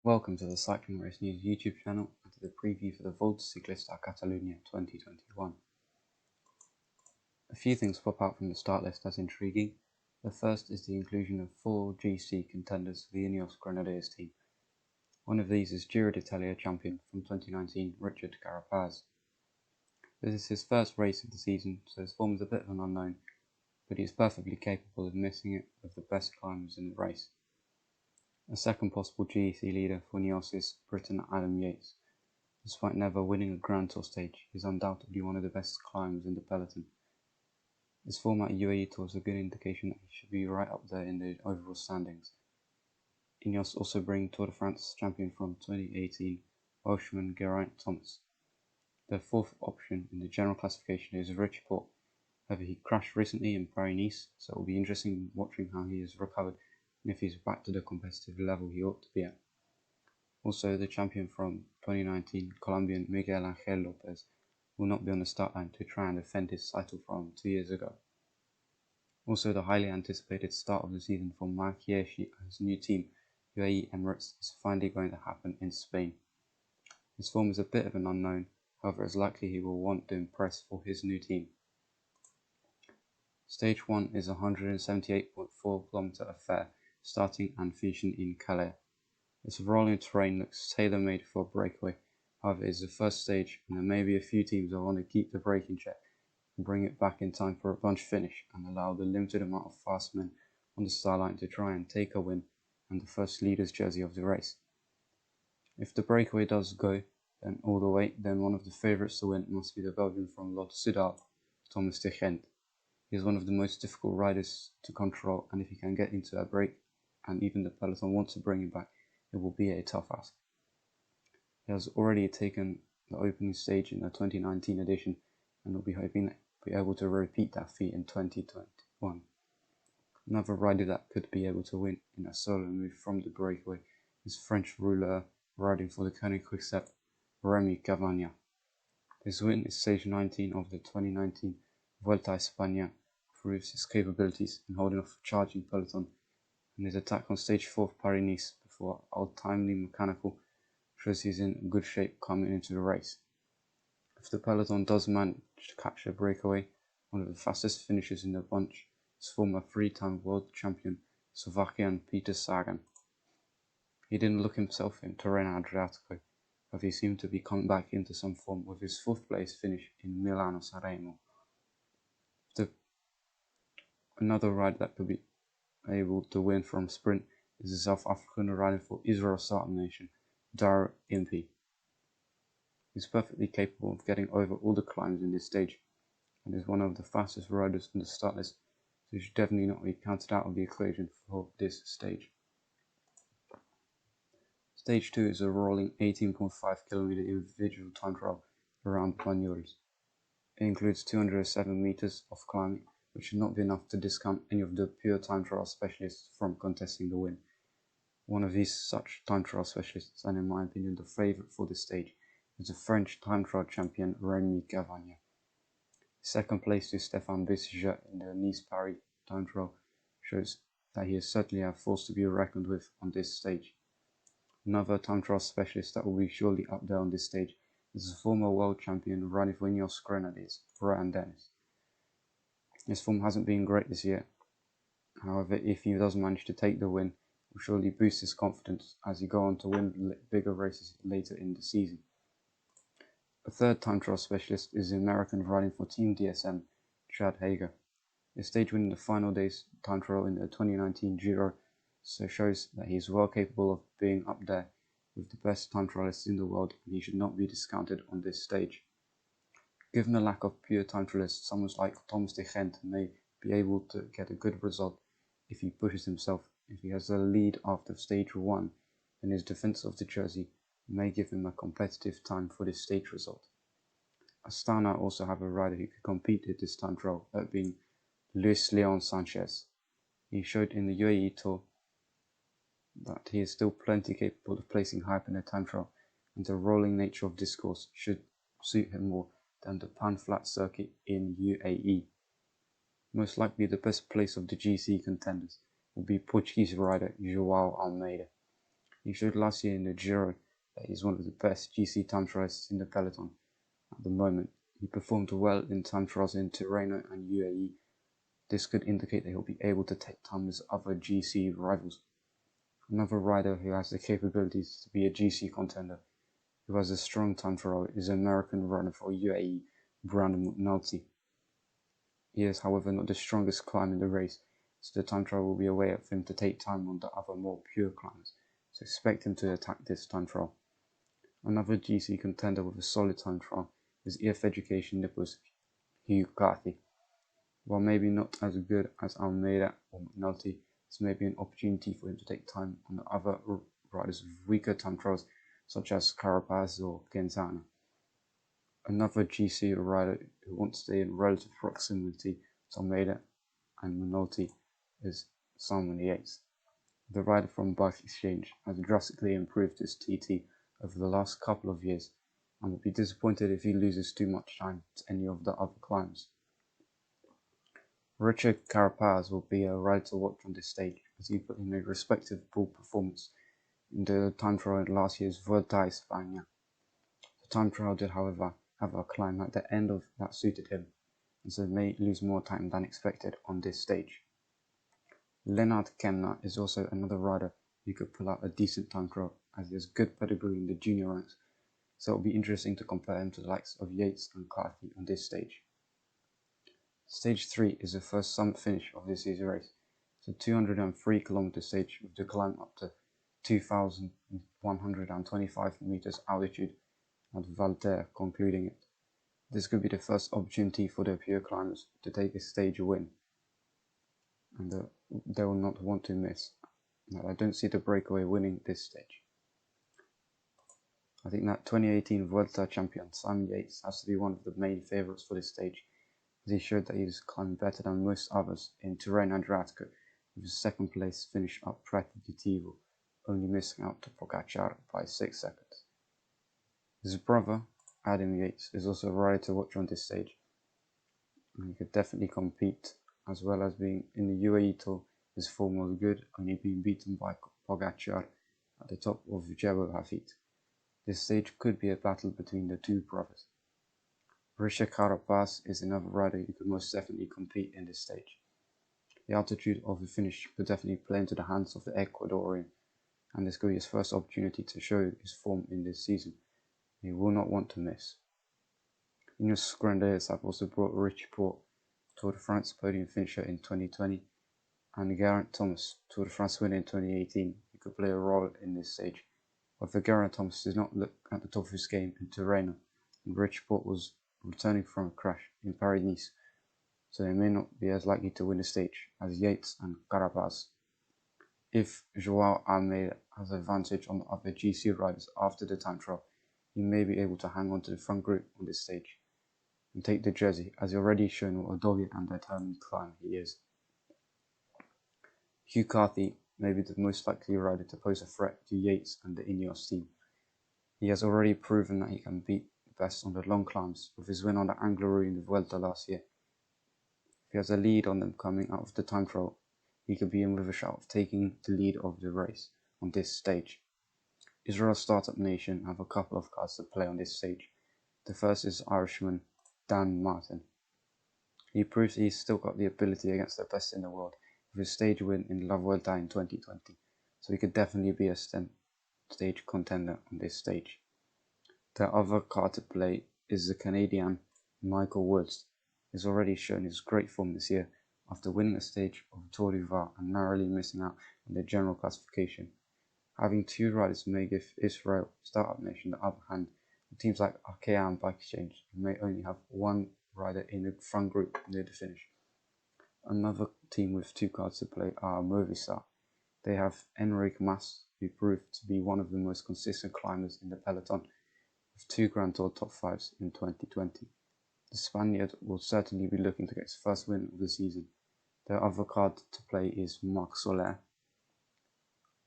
Welcome to the Cycling Race News YouTube channel and to the preview for the Volta Ciclista Catalunya 2021. A few things pop out from the start list as intriguing. The first is the inclusion of 4 GC contenders for the Ineos Grenadiers team. One of these is Giro d'Italia champion from 2019 Richard Carapaz. This is his first race of the season, so his form is a bit of an unknown, but he is perfectly capable of missing it with the best climbers in the race. A second possible GC leader for Ineos is Briton Adam Yates. Despite never winning a Grand Tour stage, he is undoubtedly one of the best climbers in the peloton. His form at UAE Tour is a good indication that he should be right up there in the overall standings. Ineos also bring Tour de France champion from 2018, Welshman Geraint Thomas. Their fourth option in the general classification is Richie Porte. However, he crashed recently in Paris-Nice, so it will be interesting watching how he has recovered and if he's back to the competitive level he ought to be at. Also, the champion from 2019, Colombian Miguel Angel Lopez, will not be on the start line to try and defend his title from 2 years ago. Also, the highly anticipated start of the season for Marc Hirschi and his new team, UAE Emirates, is finally going to happen in Spain. His form is a bit of an unknown, however it's likely he will want to impress for his new team. Stage 1 is a 178.4 km affair, starting and finishing in Calais. This rolling terrain looks tailor-made for a breakaway, however it is the first stage and there may be a few teams that want to keep the break in check and bring it back in time for a bunch finish and allow the limited amount of fast men on the start line to try and take a win and the first leader's jersey of the race. If the breakaway does go all the way, then one of the favourites to win must be the Belgian from Lotto Soudal, Thomas de Gent. He is one of the most difficult riders to control, and if he can get into a break and even the peloton wants to bring him back, it will be a tough ask. He has already taken the opening stage in the 2019 edition and will be hoping to be able to repeat that feat in 2021. Another rider that could be able to win in a solo move from the breakaway is French rouleur riding for the Koenig Quickstep, Rémi Cavagna. His win is stage 19 of the 2019 Volta Ciclista proves his capabilities in holding off a charging peloton, and his attack on stage 4 of Paris-Nice before ultimately mechanical shows he's in good shape coming into the race. If the peloton does manage to capture a breakaway, one of the fastest finishers in the bunch is former 3-time world champion Slovakian Peter Sagan. He didn't look himself in Tirreno Adriatico, but he seemed to be coming back into some form with his 4th place finish in Milano-Sanremo. Another rider that could be able to win from sprint is the South African rider for Israel Sartan Nation, Dara Impey. He's perfectly capable of getting over all the climbs in this stage and is one of the fastest riders in the start list, so he should definitely not be counted out of the equation for this stage. Stage 2 is a rolling 18.5 km individual time trial around Banyuls. It includes 207 meters of climbing, which should not be enough to discount any of the pure time trial specialists from contesting the win. One of these such time trial specialists, and in my opinion the favourite for this stage, is the French time trial champion Rémi Cavagna. Second place to Stéphane Bessiger in the Nice-Paris time trial shows that he is certainly a force to be reckoned with on this stage. Another time trial specialist that will be surely up there on this stage is the former world champion riding for Ineos Grenadiers, Rohan Dennis. His form hasn't been great this year, however if he does manage to take the win, it will surely boost his confidence as he go on to win bigger races later in the season. A third time trial specialist is the American riding for Team DSM, Chad Hager. His stage win in the final day's time trial in the 2019 Giro so shows that he is well capable of being up there with the best time trialists in the world, and he should not be discounted on this stage. Given the lack of pure time trialists, someone like Thomas de Gent may be able to get a good result if he pushes himself. If he has a lead after stage 1, then his defense of the jersey may give him a competitive time for this stage result. Astana also have a rider who could compete at this time trial, that being Luis Leon Sanchez. He showed in the UAE Tour that he is still plenty capable of placing hype in a time trial, and the rolling nature of this course should suit him more than the pan-flat circuit in UAE. Most likely the best place of the GC contenders will be Portuguese rider João Almeida. He showed last year in the Giro that he's one of the best GC time trials in the peloton at the moment. He performed well in time trials in Tirreno and UAE. This could indicate that he'll be able to take time with other GC rivals. Another rider who has the capabilities to be a GC contender, who has a strong time trial, is American runner for UAE, Brandon McNulty. He is, however, not the strongest climber in the race, so the time trial will be a way for him to take time on the other more pure climbers, so expect him to attack this time trial. Another GC contender with a solid time trial is EF Education Nippers' Hugh Carthy. While maybe not as good as Almeida or McNulty, this may be an opportunity for him to take time on the other riders with weaker time trials, such as Carapaz or Genzana. Another GC rider who wants to stay in relative proximity to Almeida and McNulty is Simon Yates. The rider from Bike Exchange has drastically improved his TT over the last couple of years and would be disappointed if he loses too much time to any of the other climbs. Richard Carapaz will be a rider to watch on this stage, as he put in a respectable performance in the time trial in last year's Volta Ciclista. The time trial did, however, have a climb at the end of that suited him, and so may lose more time than expected on this stage. Lennart Kemna is also another rider who could pull out a decent time trial, as he has good pedigree in the junior ranks, so it will be interesting to compare him to the likes of Yates and Carthy on this stage. Stage 3 is the first summit finish of this year's race. It's a 203 km stage with the climb up to 2,125 meters altitude at Valterre, concluding it. This could be the first opportunity for the pure climbers to take a stage win, and they will not want to miss. Now, I don't see the breakaway winning this stage. I think that 2018 Vuelta champion Simon Yates has to be one of the main favourites for this stage, as he showed that he is climbing better than most others in Tirreno Adriatico, with his second place finish at Praticativo, only missing out to Pogacar by 6 seconds. His brother, Adam Yates, is also a rider to watch on this stage, and he could definitely compete, as well as being in the UAE Tour. His form was good, only being beaten by Pogacar at the top of Jebel Hafid. This stage could be a battle between the two brothers. Richard Carapaz is another rider who could most definitely compete in this stage. The altitude of the finish could definitely play into the hands of the Ecuadorian, and this could be his first opportunity to show his form in this season. He will not want to miss. Ineos Grenadiers have also brought Richie Porte, Tour de France podium finisher in 2020, and Geraint Thomas, Tour de France winner in 2018, who could play a role in this stage. However, Geraint Thomas did not look at the top of his game in Tirreno, and Richie Porte was returning from a crash in Paris-Nice, so he may not be as likely to win the stage as Yates and Carapaz. If Joao Almeida has advantage on the other GC riders after the time trial, he may be able to hang on to the front group on this stage and take the jersey, as he already shown what a dogged and determined climber he is. Hugh Carthy may be the most likely rider to pose a threat to Yates and the Ineos team. He has already proven that he can beat the best on the long climbs, with his win on the Angleroo in the Vuelta last year. If he has a lead on them coming out of the time trial, he could be in with a shot of taking the lead of the race on this stage. Israel Startup Nation have a couple of cards to play on this stage. The first is Irishman Dan Martin. He proves he's still got the ability against the best in the world, with his stage win in La Vuelta in 2020, so he could definitely be a stage contender on this stage. The other card to play is the Canadian Michael Woods. He's already shown his great form this year after winning a stage of Tour du Var and narrowly missing out on the general classification. Having two riders may give Israel Startup Nation the upper hand, with teams like Arkea and Bike Exchange, who may only have one rider in the front group near the finish. Another team with two cards to play are Movistar. They have Enric Mas, who proved to be one of the most consistent climbers in the peloton, with 2 Grand Tour top 5s in 2020. The Spaniard will certainly be looking to get his first win of the season. Their other card to play is Marc Soler.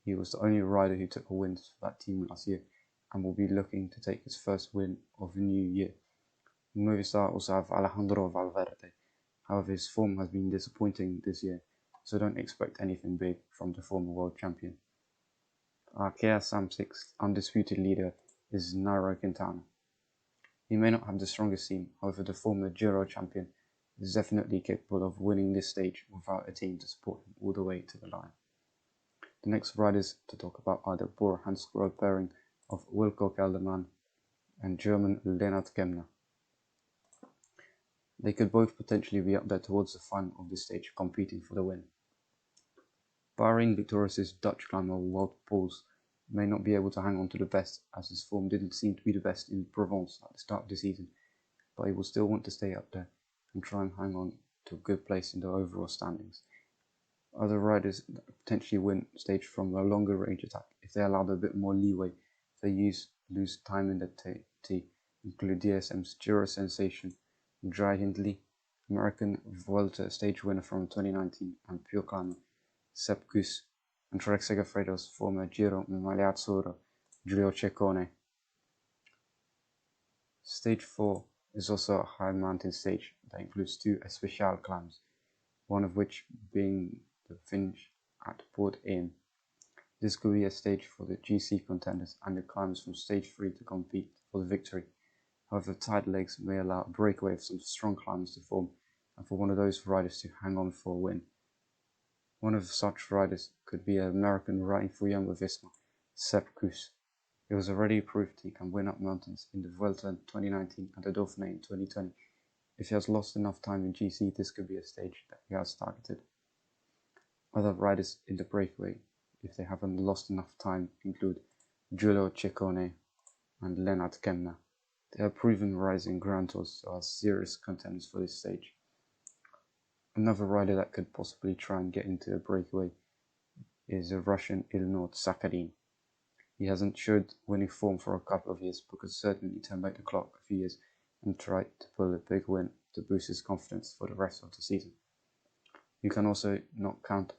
He was the only rider who took a win for that team last year, and will be looking to take his first win of the new year. Movistar also have Alejandro Valverde. However, his form has been disappointing this year, so don't expect anything big from the former world champion. Arkea Samsic's undisputed leader is Nairo Quintana. He may not have the strongest team, however the former Giro champion is definitely capable of winning this stage without a team to support him all the way to the line. The next riders to talk about are the Bora-Hansgrohe pairing of Wilco Kelderman and German Lennart Kemna. They could both potentially be up there towards the final of this stage, competing for the win. Bahrain Victorious' Dutch climber Wout Poels may not be able to hang on to the best, as his form didn't seem to be the best in Provence at the start of the season, but he will still want to stay up there and try and hang on to a good place in the overall standings. Other riders that could potentially win stage from a longer range attack if they allowed a bit more leeway, if they lose time in the T, include DSM's Giro sensation, Dry Hindley, American Volta stage winner from 2019 and pure climber Sepp Kuss, and Trek Segafredo's former Giro Maglia Azzurra, Giulio Ciccone. Stage 4 is also a high mountain stage that includes two Especial climbs, one of which being the finish at Port Aim. This could be a stage for the GC contenders and the climbers from stage 3 to compete for the victory. However, tight legs may allow a breakaway of some strong climbers to form and for one of those riders to hang on for a win. One of such riders could be an American riding for Jumbo-Visma, Sepp Kuss. He was already proved he can win up mountains in the Vuelta in 2019 and the Dauphiné in 2020. If he has lost enough time in GC, this could be a stage that he has targeted. Other riders in the breakaway, if they haven't lost enough time, include Giulio Ciccone and Lennart Kemna. They are proven rising Grand Tours, so are serious contenders for this stage. Another rider that could possibly try and get into a breakaway is the Russian Ilnur Sakharin. He hasn't showed winning form for a couple of years, but could certainly turn back the clock a few years and try to pull a big win to boost his confidence for the rest of the season. You can also not count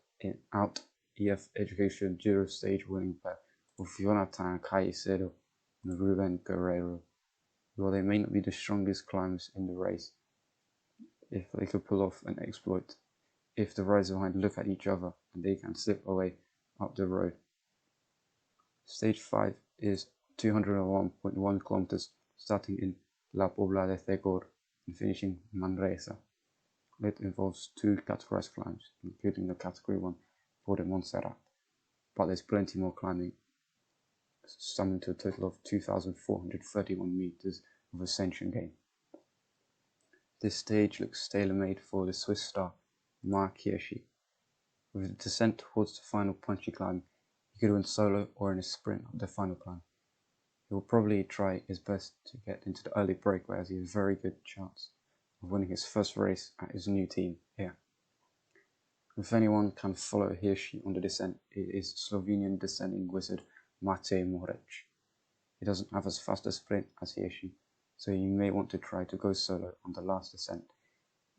out EF Education Giro stage winning pair of Jonathan Caicedo and Ruben Guerrero. While they may not be the strongest climbers in the race, if they could pull off an exploit, if the riders behind look at each other and they can slip away up the road. Stage 5 is 201.1 kilometers, starting in La Pobla de Cegor and finishing Manresa. It involves two categorized climbs, including the Category 1 Port de Montserrat, but there's plenty more climbing, summing to a total of 2,431 meters of ascension gain. This stage looks tailor-made for the Swiss star Marc Hirschi. With the descent towards the final punchy climb, he could win solo or in a sprint up the final climb. He will probably try his best to get into the early breakaway, as he has a very good chance of winning his first race at his new team here. If anyone can follow Hirschi on the descent, it is Slovenian descending wizard Matej Moric. He doesn't have as fast a sprint as Hirschi, so you may want to try to go solo on the last descent,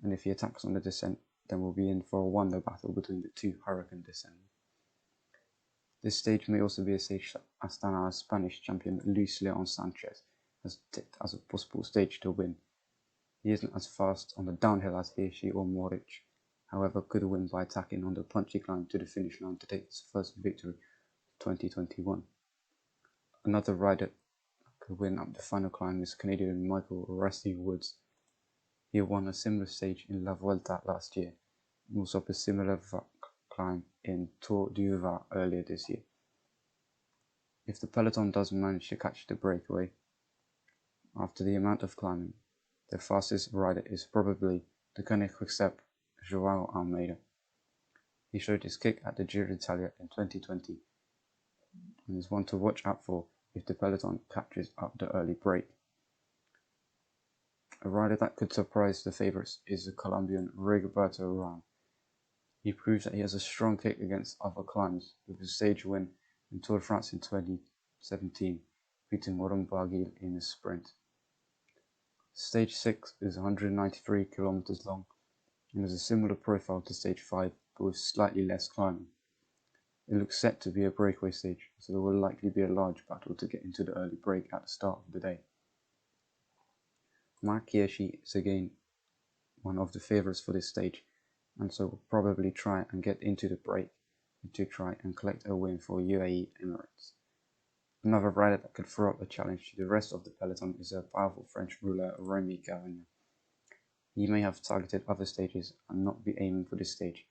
and if he attacks on the descent, then we'll be in for a one-way battle between the two hurricane descenders. This stage may also be a stage that Astana's Spanish champion Luis Leon Sanchez has ticked as a possible stage to win. He isn't as fast on the downhill as Hirschi or Moric, however could win by attacking on the punchy climb to the finish line to take his first victory of 2021. Another rider that could win up the final climb is Canadian Michael Rusty Woods. He won a similar stage in La Vuelta last year, and also up a similar climb in Tour du Var earlier this year. If the peloton does manage to catch the breakaway, after the amount of climbing, the fastest rider is probably the Koenig Quickstep Joao Almeida. He showed his kick at the Giro d'Italia in 2020 and is one to watch out for if the peloton catches up the early break. A rider that could surprise the favourites is the Colombian Rigoberto Urán. He proves that he has a strong kick against other climbers, with a stage win in Tour de France in 2017, beating Warren Barguil in a sprint. Stage 6 is 193 kilometers long and has a similar profile to Stage 5, but with slightly less climbing. It looks set to be a breakaway stage, so there will likely be a large battle to get into the early break at the start of the day. Marc Hirschi is again one of the favourites for this stage, and so will probably try and get into the break to try and collect a win for UAE Emirates. Another rider that could throw up a challenge to the rest of the peloton is a powerful French ruler, Rémi Cavagna. He may have targeted other stages and not be aiming for this stage,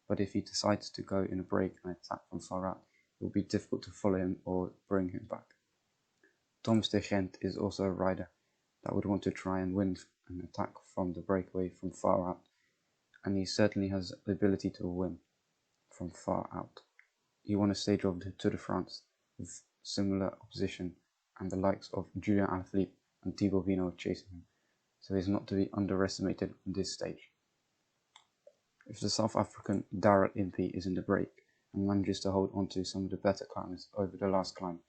but if he decides to go in a break and attack from far out, it will be difficult to follow him or bring him back. Thomas de Gent is also a rider that would want to try and win an attack from the breakaway from far out, and he certainly has the ability to win from far out. He won a stage of the Tour de France with similar opposition, and the likes of Julien Alaphilippe and Thibaut Pinot chasing him, so he's not to be underestimated on this stage. If the South African Darrell Impey is in the break and manages to hold on to some of the better climbers over the last climb,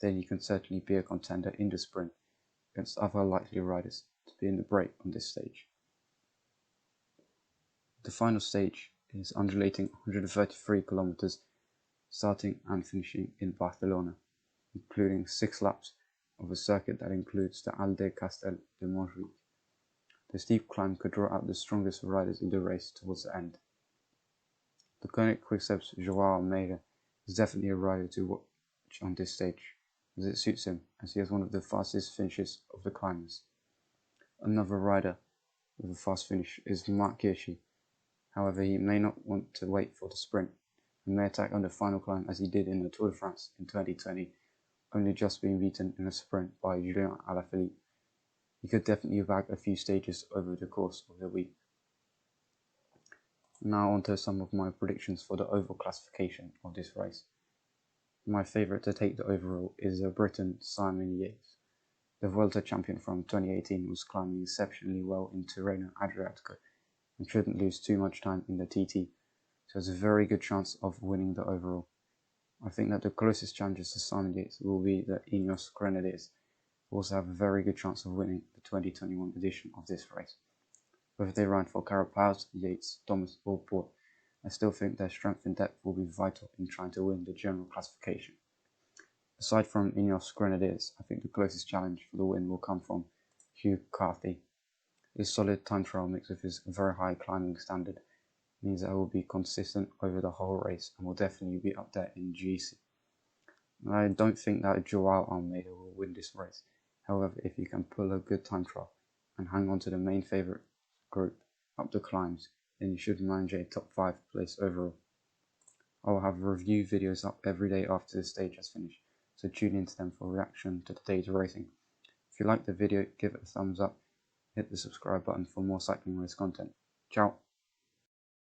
then he can certainly be a contender in the sprint against other likely riders to be in the break on this stage. The final stage is undulating 133 kilometers starting and finishing in Barcelona, including 6 laps of a circuit that includes the Al de Castel de Montjuic. The steep climb could draw out the strongest riders in the race towards the end. The Koenig Quickstep's Joao Almeida is definitely a rider to watch on this stage, as it suits him, as he has one of the fastest finishes of the climbers. Another rider with a fast finish is Marc Hirschi. However, he may not want to wait for the sprint and may attack on the final climb as he did in the Tour de France in 2020, only just being beaten in a sprint by Julien Alaphilippe. He could definitely bag a few stages over the course of the week. Now on to some of my predictions for the overall classification of this race. My favourite to take the overall is the Briton Simon Yates. The Volta champion from 2018 was climbing exceptionally well in Tirreno Adriatico and shouldn't lose too much time in the TT, so has a very good chance of winning the overall. I think that the closest challengers to Simon Yates will be the Ineos Grenadiers, who also have a very good chance of winning the 2021 edition of this race. Whether they ride for Carapaz, Yates, Thomas or Porte, I still think their strength and depth will be vital in trying to win the general classification. Aside from Ineos Grenadiers, I think the closest challenge for the win will come from Hugh Carthy. His solid time trial mix with his very high climbing standard means that he will be consistent over the whole race and will definitely be up there in GC. I don't think that Joao Almeida will win this race. However, if he can pull a good time trial and hang on to the main favourite group up the climbs, then he should manage a top 5 place overall. I will have review videos up every day after the stage has finished, so tune into them for reaction to the day's racing. If you like the video, give it a thumbs up, hit the subscribe button for more cycling race content. Ciao!